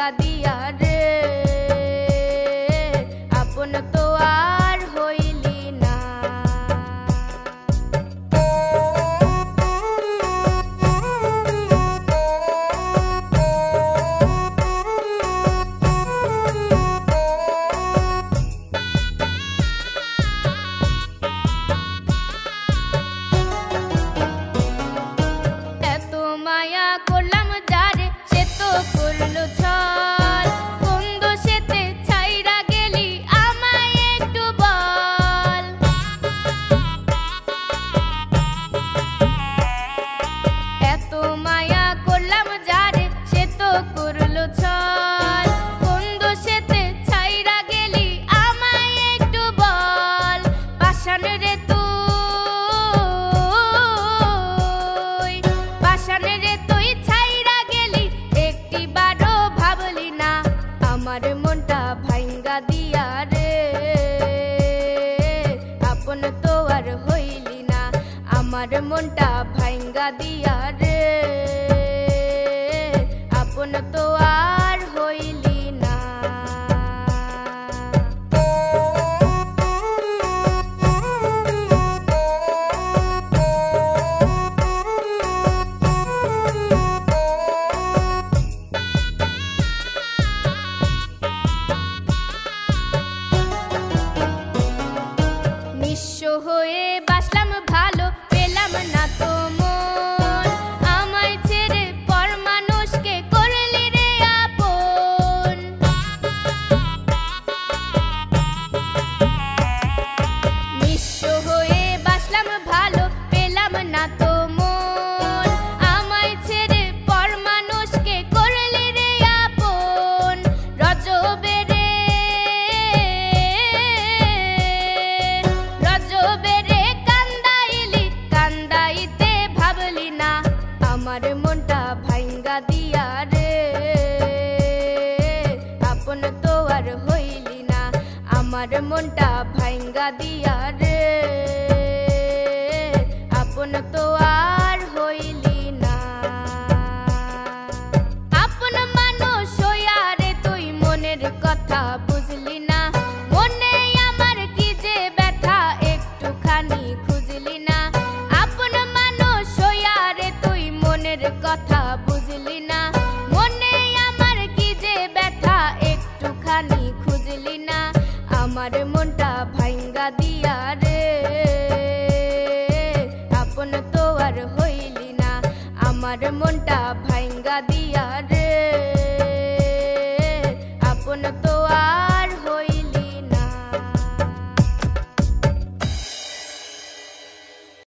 ভাঙ্গা দিয়া রে আপন তো আর হইলি না। এত মায়া করলাম যারে সে তো করলো ছল, কোন দোষেতে ছাইরা গেলি আমায় একটু বল। এত মায়া করলাম যারে সে তো করলো ছল, কোন দোষেতে ছাইরা গেলি আমায় একটু বল। পাষাণ রে তুই ছাইরা গেলি একটি বারো ভাবলি না, আমার মনটা ভাঙ্গা দিয়া রে আপন তো আর হইলি না। আমার মনটা ভাঙ্গা দিয়া রে আপন তো আর হইলি না। নিঃস্ব হয়ে বাসলাম ভালো পেলাম না তো মন, আমায় ছেড়ে পর মানুষকে করলি রে আপন। নিঃস্ব হয়ে বাসলাম ভালো পেলাম না তো মন, আমায় ছেড়ে পর মানুষকে করলি রে আপন। রজবেরে কান্দাইলি কান্দাইতে ভাবলি না, আমার মনটা ভাঙ্গা দিয়া রে আপন তো আর হইলি না। আমার মনটা ভাঙ্গা দিয়া রে আপন তো আর হইলি না। আপন মানুষ হইয়া রে তুই মনের কথা বুঝলি না, মনে আমার কি যে ব্যথা একটুখানি খুঁজলি না। আপন মানুষ হইয়া রে তুই মনের কথা বুঝলি না, মনে আমার কি যে ব্যথা একটুখানি খুঁজলি না। আমার মনটা ভাঙ্গা দিয়া রে আপন তো আর হইলি না। আমার মনটা ভাঙ্গা দিয়া রে।